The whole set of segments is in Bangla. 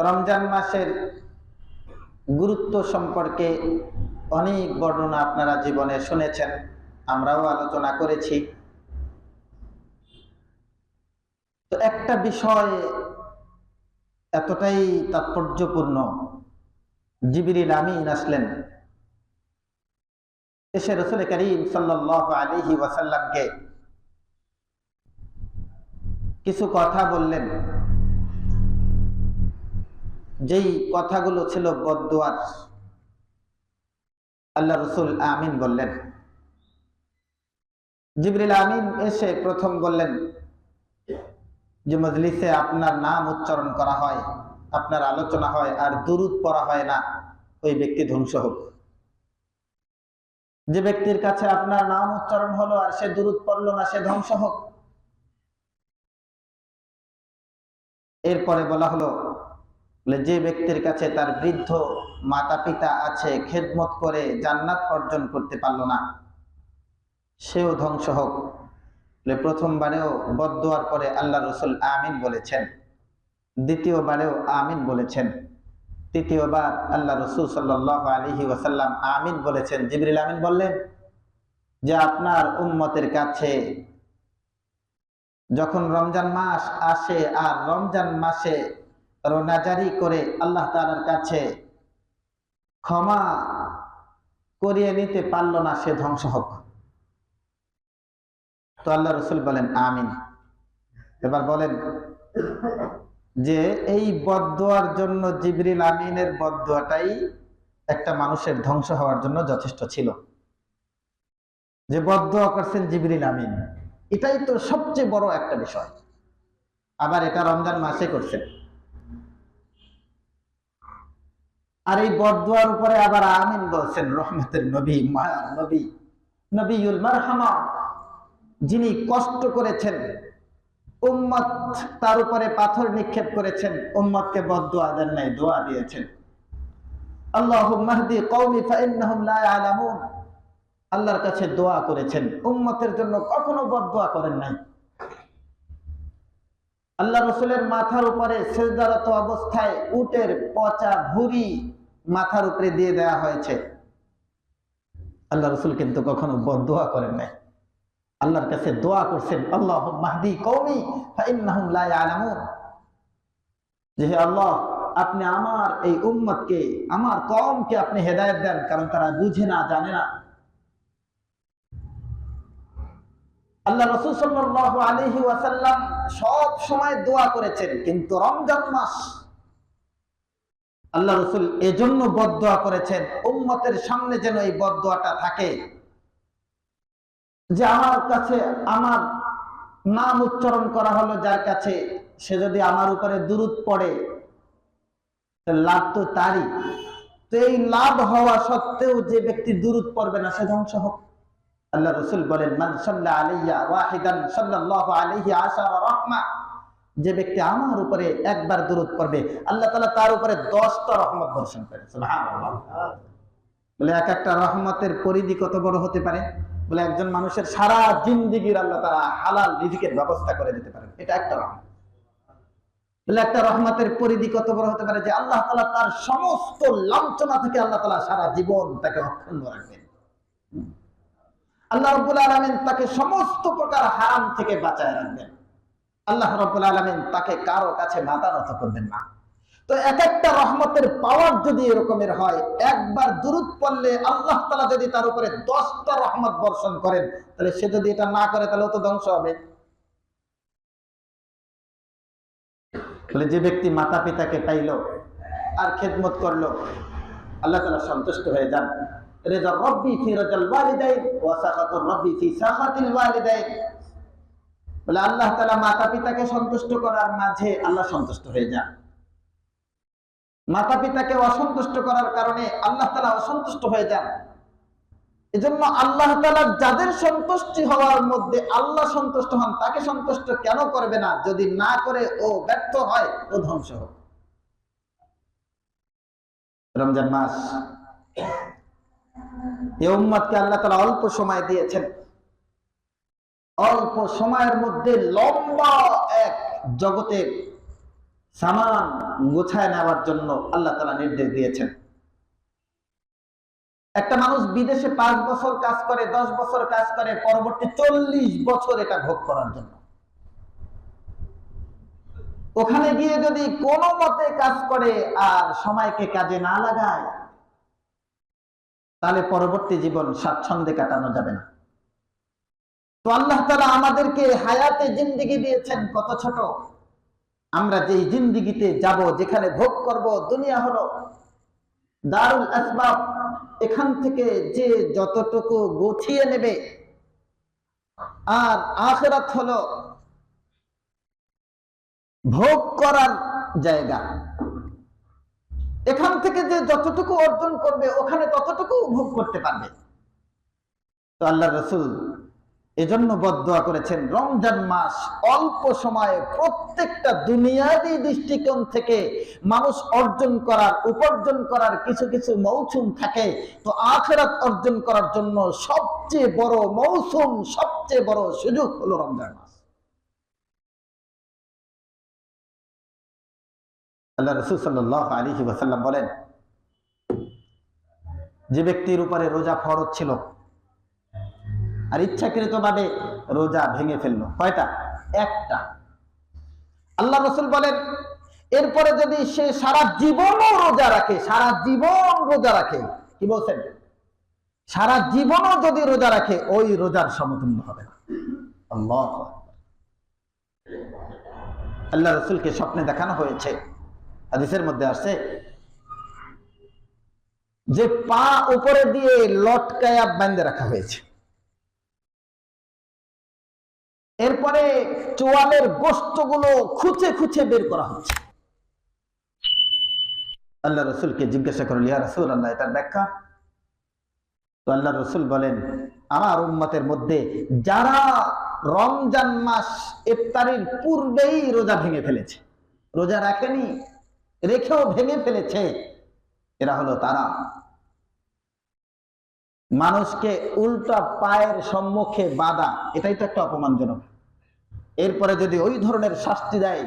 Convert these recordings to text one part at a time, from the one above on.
রমজান মাসের গুরুত্ব সম্পর্কে অনেক বর্ণনা আপনারা জীবনে শুনেছেন, আমরাও আলোচনা করেছি। তো একটা বিষয় এতটাই তাৎপর্যপূর্ণ, জিবরিল আমিন আসলেন, এসে রাসূল করিম সাল্লাল্লাহু আলাইহি ওয়াসাল্লামকে কিছু কথা বললেন, যেই কথাগুলো ছিল বদদুয়ার। আল্লাহ রাসূল আমিন বললেন। জিবরিল আমিন এসে প্রথম বললেন যে মজলিসে আপনার নাম উচ্চারণ করা হয়, আপনার আলোচনা হয় আর দুরূদ পড়া হয় না, ওই ব্যক্তি ধ্বংস হোক। যে ব্যক্তির কাছে আপনার নাম উচ্চারণ হলো আর সে দুরূদ পড়লো না, সে ধ্বংস হোক। এরপরে বলা হলো যে ব্যক্তির কাছে তার বৃদ্ধ মাতা পিতা আছে, খেদমত করে জান্নাত অর্জন করতে পারলো না, সেও ধ্বংস হোক। প্রথমবারেও বদদুয়ার পরে আল্লাহ রাসূল আমিন বলেছেন, দ্বিতীয়বারেও আমিন বলেছেন, তৃতীয়বার আল্লাহ রাসূল সাল্লাল্লাহু আলাইহি ওয়াসাল্লাম আমিন বলেছেন। জিবরিল আমিন বললেন যে আপনার উম্মতের কাছে যখন রমজান মাস আসে আর রমজান মাসে রোনাজারি করে আল্লাহ তাআলার কাছে ক্ষমা করিয়ে নিতে পারল না, সে ধ্বংস হোক। তো আল্লাহ রাসূল বলেন আমিন। এবার বলেন যে এই বদদুয়ার জন্য জিবরিল আমিনের বদদুয়াটাই একটা মানুষের ধ্বংস হওয়ার জন্য যথেষ্ট ছিল। যে বদদুয়া করছেন জিবরিল আমিন, এটাই তো সবচেয়ে বড় একটা বিষয়। আবার এটা রমজান মাসে করছেন, আর এই বদদুয়ার উপরে আবার আমিন বলছেন রহমতের নবী, মায়ার নবী, নবিউল মারহামা, যিনি কষ্ট করেছেন, উম্মত তার উপরে পাথর নিক্ষেপ করেছেন, উম্মতকে বদদুয়া দেন নাই, দোয়া দিয়েছেন, আল্লাহুম্মা হদি কওমি ফাইন্নাহুম লা ইয়ালামুন। আল্লাহর কাছে দোয়া করেছেন, উম্মতের জন্য কখনো বদদুয়া করেন নাই। আল্লাহ রাসূলের মাথার উপরে সিজদারত অবস্থায় উটের পচা ভুঁড়ি মাথার উপরে দিয়ে দেওয়া হয়েছে, আল্লাহ রাসূল কিন্তু কখনো বদদুয়া করেন নাই। আল্লাহর কাছে দোয়া করছেন, আল্লাহুম্মা হদি কওমি ফাইন্নাহুম লা ইয়ালামুন, যে হে আল্লাহ, আপনি আমার এই উম্মতকে, আমার কওমকে আপনি হেদায়েত দেন, কারণ তারা বুঝে না, জানে না। আল্লাহ রাসূল সাল্লাল্লাহু আলাইহি ওয়াসাল্লাম সব সময় দোয়া করেছেন, কিন্তু রমজান মাস আল্লাহ রাসূল এজন্য বদদুয়া করেছেন, উম্মতের সামনে যেন এই বদদুয়াটা থাকে যে আমার কাছে আমার নাম উচ্চারণ করা হলো যার কাছে, সে যদি আমার উপরে দুরূদ পড়ে লাভ তো তারই। তো এই লাভ হওয়া সত্ত্বেও যে ব্যক্তি দুরূদ পড়বে না, সে ধ্বংস হোক। আল্লাহ রাসূল বলেন, মান সাল্লা আলাইয়া ওয়াহিদান সাল্লাল্লাহু আলাইহি আশারা রাহমা, যে ব্যক্তি আমার উপরে একবার দুরূদ পড়বে, আল্লাহ তাআলা তার উপরে 10টা রহমত বর্ষণ করেন। সুবহানাল্লাহ। বলে এক একটা রহমতের পরিধি কত বড় হতে পারে? বলে একজন মানুষের সারা জিন্দেগির আল্লাহ তাআলা হালাল রিজিকের ব্যবস্থা করে দিতে পারেন, এটা একটা রহমত। বলে একটা রহমতের পরিধি কত বড় হতে পারে যে আল্লাহ তাআলা তার সমস্ত লাঞ্ছনা থেকে আল্লাহ তাআলা সারা জীবন তাকে অক্ষুণ্ণ রাখবেন। আল্লাহ রাব্বুল আলামিন তাকে সমস্ত প্রকার হারাম থেকে বাঁচায় রাখবেন। আল্লাহ রাব্বুল আলামিন তাকে কারো কাছে মাথা নত করবেন না। তো এক একটা রহমতের পাওয়ার যদি এরকমের হয়, একবার দুরূদ পড়লে আল্লাহ তাআলা যদি তার উপরে 10টা রহমত বর্ষণ করেন, তাহলে সে যদি এটা না করে তাহলে ও তো ধ্বংস হবে। বলে যে ব্যক্তি মাতা পিতাকে পাইলো আর খেদমত করলো, আল্লাহ তাআলা সন্তুষ্ট হয়ে যান। রিজা রাব্বি ফি রাজাল ওয়ালিদাইন ওয়া সাখাতুর রাব্বি ফি সাখাতিল ওয়ালিদাইন। বলে আল্লাহ তাআলা মাতা পিতাকে সন্তুষ্ট করার মাঝে আল্লাহ সন্তুষ্ট হয়ে যান, মাতা পিতাকে অসন্তুষ্ট করার কারণে আল্লাহ তাআলা অসন্তুষ্ট হয়ে যান। এজন্য আল্লাহ তাআলা যাদের সন্তুষ্টি হওয়ার মধ্যে আল্লাহ সন্তুষ্ট হন, তাকে সন্তুষ্ট কেন করবে না? যদি না করে ও ব্যর্থ হয়, ও ধ্বংস হোক। রমজান মাস এই উম্মতকে আল্লাহ তাআলা অল্প সময় দিয়েছেন, অল্প সময়ের মধ্যে লম্বা এক জগতের সামান গোছায় নেওয়ার জন্য আল্লাহ তাআলা নির্দেশ দিয়েছেন। একটা মানুষ বিদেশে 5 বছর কাজ করে, 10 বছর কাজ করে, পরবর্তী 40 বছর এটা ভোগ করার জন্য। ওখানে গিয়ে যদি কোনো মতে কাজ করে আর সময়কে কাজে না লাগায়, তাহলে পরবর্তী জীবন স্বাচ্ছন্দ্যে কাটানো যাবে না। তো আল্লাহ তাআলা আমাদেরকে হায়াতে জিন্দেগি দিয়েছেন কত ছোট। আমরা যেই জিন্দেগিতে যাব, যেখানে ভোগ করব, দুনিয়া হলো দারুল আসবাব, এখান থেকে যে যতটুকু গুছিয়ে নেবে, আর আখিরাত হলো ভোগ করার জায়গা। এখান থেকে যে যতটুকু অর্জন করবে, ওখানে ততটুকু ভোগ করতে পারবে। তো আল্লাহ রাসূল এজন্য বদদুয়া করেছেন, রমজান মাস অল্প সময়ে প্রত্যেকটা দুনিয়াবী দৃষ্টিকোণ থেকে মানুষ অর্জন করার, উপার্জন করার কিছু কিছু মৌসুম থাকে। তো আখিরাত অর্জন করার জন্য সবচেয়ে বড় মৌসুম, সবচেয়ে বড় সুযোগ হলো রমজান মাস। আল্লাহ রাসূল সাল্লাল্লাহু আলাইহি ওয়াসাল্লাম বলেন, যে ব্যক্তির উপরে রোজা ফরজ ছিল আর ইচ্ছাকৃতভাবে রোজা ভেঙে ফেললো, কয়টা? একটা। আল্লাহ রাসূল বলেন, এরপরে যদি সে সারা জীবনও রোজা রাখে, সারা জীবন রোজা রাখে, কি বলছেন? সারা জীবনও যদি রোজা রাখে, ওই রোজার সমতুল্য হবে না। আল্লাহু আকবার। আল্লাহ রাসূলকে স্বপ্নে দেখানো হয়েছে, হাদিসের মধ্যে আসছে যে পা উপরে দিয়ে লটকায়া বাঁধে রাখা হয়েছে, এরপরে চোয়ালের গোশতগুলো খুঁচে খুঁচে বের করা হচ্ছে। আল্লাহ রাসূলকে জিজ্ঞাসা করল, ইয়া রাসূলুল্লাহ, এটার ব্যাখ্যা? তো আল্লাহ রাসূল বলেন, আমার উম্মতের মধ্যে যারা রমজান মাস ইফতারির পূর্বেই রোজা ভেঙে ফেলেছে, রোজা রাখেনি, রেখেও ভেঙে ফেলেছে, এরা হলো তারা। মানুষকে উল্টা পায়ের সম্মুখে বাঁধা, এটাই তো একটা অপমানজনক। এরপরে যদি ওই ধরনের শাস্তি দেয়,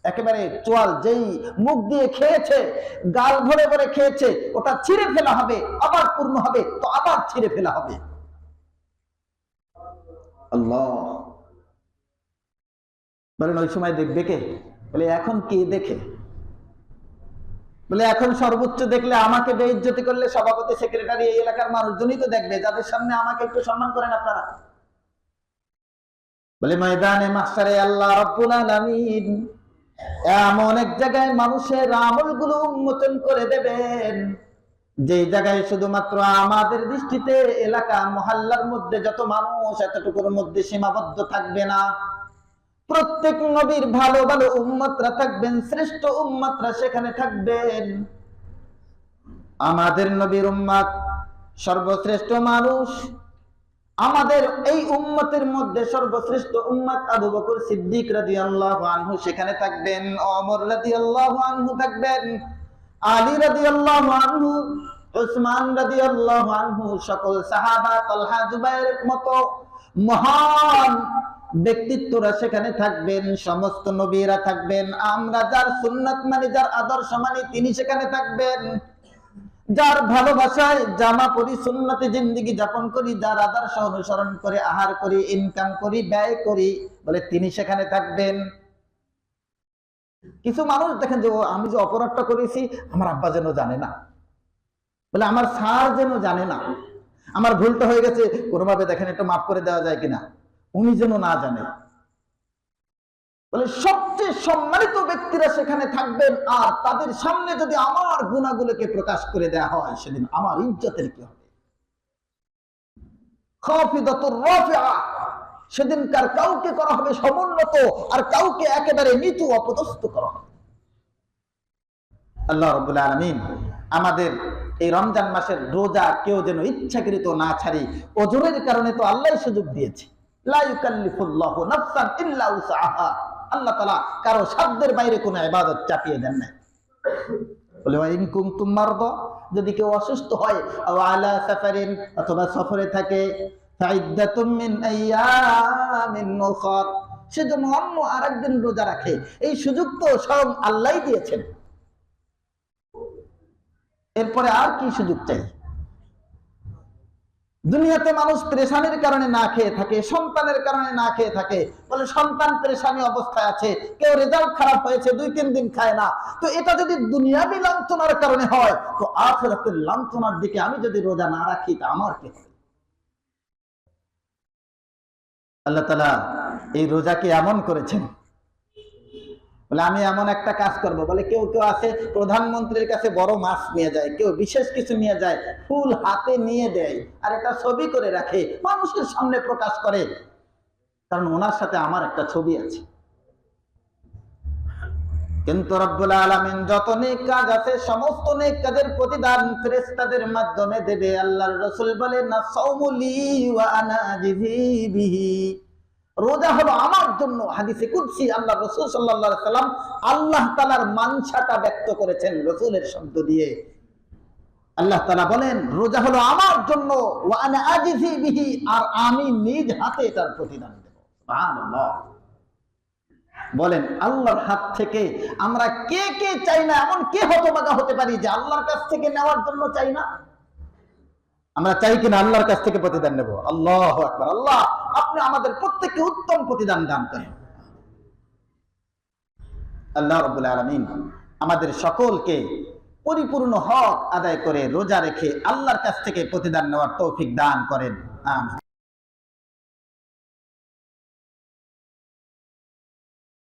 একেবারে চোয়াল যেই মুখ দিয়ে খেয়েছে, গাল ভরে ভরে খেয়েছে, ওটা ছিঁড়ে ফেলা হবে, আবার পূর্ণ হবে, তো আবার ছিঁড়ে ফেলা হবে। আল্লাহ বলেন, ওই সময় দেখবে কে? বলে এখন কে দেখে? বলে এখন সর্বোচ্চ দেখলে, আমাকে বেইজ্জতি করলে সভাপতি, সেক্রেটারি, এই এলাকার মানুষজনই তো দেখবে, যাদের সামনে আমাকে একটু সম্মান করেন আপনারা। বলে ময়দানে মাহশারে আল্লাহ রাব্বুল আলামিন এমন এক জায়গায় মানুষের আমলগুলো উন্মোচন করে দেবেন, যে জায়গায় শুধুমাত্র আমাদের দৃষ্টিতে এলাকা মহল্লার মধ্যে যত মানুষ, এতটুকুর মধ্যে সীমাবদ্ধ থাকবে না। প্রত্যেক নবীর ভালো ভালো উম্মতরা থাকবেন, শ্রেষ্ঠ উম্মতরা সেখানে থাকবেন। আমাদের নবীর উম্মত সর্বশ্রেষ্ঠ মানুষ, আমাদের এই উম্মতের মধ্যে সর্বশ্রেষ্ঠ উম্মত আবু বকর সিদ্দিক রাদিয়াল্লাহু আনহু সেখানে থাকবেন, ওমর রাদিয়াল্লাহু আনহু থাকবেন, আলী রাদিয়াল্লাহু আনহু, উসমান রাদিয়াল্লাহু আনহু, সকল সাহাবা, তালহা, জুবাইরের মতো মহান ব্যক্তিত্বরা সেখানে থাকবেন, সমস্ত নবীরা থাকবেন। আমরা যার সুন্নাত মানি, যার আদর্শ মানি, তিনি সেখানে থাকবেন। যার ভালোবাসায় জামা পরি, সুন্নতে জিন্দেগি যাপন করি, যার আদর্শ অনুসরণ করে আহার করি, ইনকাম করি, ব্যয় করি, বলে তিনি সেখানে থাকবেন। কিছু মানুষ দেখেন যে আমি যে অপরাধটা করেছি আমার আব্বা যেন জানে না, বলে আমার স্যার যেন জানে না, আমার ভুলটা হয়ে গেছে, কোনোভাবে দেখেন একটু মাফ করে দেওয়া যায় কিনা, উনি যেন না জানে। বলে সবচেয়ে সম্মানিত ব্যক্তিরা সেখানে থাকবেন, আর তাদের সামনে যদি আমার গুনাহগুলোকে প্রকাশ করে দেওয়া হয়, সেদিন আমার ইজ্জতের কি হবে? খাফিদাতুর রাফিআ, সেদিনকার কাউকে করা হবে সমুন্নত, আর কাউকে একেবারে নিচু অপদস্থ করা হবে। আল্লাহ রাব্বুল আলামিন আমাদের এই রমজান মাসের রোজা কেউ যেন ইচ্ছাকৃত না ছাড়ি। ওজরের কারণে তো আল্লাহই সুযোগ দিয়েছে, লা ইউকাল্লিফুল্লাহু নাফসান ইল্লা উসআহা। আল্লাহ তাআলা কারো সাধ্যের বাইরে কোনো ইবাদত চাপিয়ে দেন না। বলে ওয়া ইন কুনতুম মারদা, যদি কেউ অসুস্থ হয়, আও আলা সাফারিন, অথবা সফরে থাকে, ফাইদ্দাতুম মিন আইয়ামিন উখর, সেজন্য অন্য আরেকদিন রোজা রাখে। এই সুযোগ তো স্বয়ং আল্লাহ দিয়েছেন, এরপরে আর কি সুযোগ চাই? দুনিয়াতে মানুষ পেরেশানির কারণে না খেয়ে থাকে, সন্তানের কারণে না খেয়ে থাকে, বলে সন্তান পেরেশানি অবস্থায় আছে, কেউ রেজাল্ট খারাপ হয়েছে 2-3 দিন খায় না। তো এটা যদি দুনিয়াবী লাঞ্ছনার কারণে হয়, তো আখিরাতের লাঞ্ছনার দিকে আমি যদি রোজা না রাখি তা আমার কি হবে? আল্লাহ তাআলা এই রোজাকে এমন করেছেন, বলে আমি এমন একটা কাজ করব। বলে কেউ কেউ আছে প্রধানমন্ত্রীর কাছে বড় মাছ নিয়ে যায়, কেউ বিশেষ কিছু নিয়ে যায়, ফুল হাতে নিয়ে দেয়, আর এটা ছবি করে রাখে, মানুষের সামনে প্রকাশ করে, কারণ ওনার সাথে আমার একটা ছবি আছে। কিন্তু রব্বুল আলামিন যত নেক কাজ আছে সমস্ত নেক কাজের প্রতিদান ফেরেশতাদের মাধ্যমে দেবে। আল্লাহর রাসূল বলেন না সাওমুলি ওয়া আনা আজিজি বিহি, রোজা হলো আমার জন্য। হাদিসে কুদসি আল্লাহ রাসূল সাল্লাল্লাহু আলাইহি সাল্লাম আল্লাহ তাআলার মানসাটা ব্যক্ত করেছেন রাসূলের শব্দ দিয়ে। আল্লাহ তাআলা বলেন রোজা হলো আমার জন্য, ওয়া আনা আজিজি বিহি, আর আমি নিজ হাতে এটার প্রতিদান দেব। সুবহানাল্লাহ। বলেন আল্লাহর হাত থেকে আমরা কে কে চাই না, এমন কে হতভাগা হতে পারি যে আল্লাহর কাছ থেকে নেওয়ার জন্য চাই না? আমরা চাই কিনা আল্লাহর কাছ থেকে প্রতিদান নেব? আল্লাহু আকবার। আল্লাহ আপনি আমাদের প্রত্যেককে উত্তম প্রতিদান দান করেন। আল্লাহ রাব্বুল আলামিন আমাদের সকলকে পরিপূর্ণ হক আদায় করে রোজা রেখে আল্লাহর কাছ থেকে প্রতিদান নেওয়ার তৌফিক দান করেন। আমিন।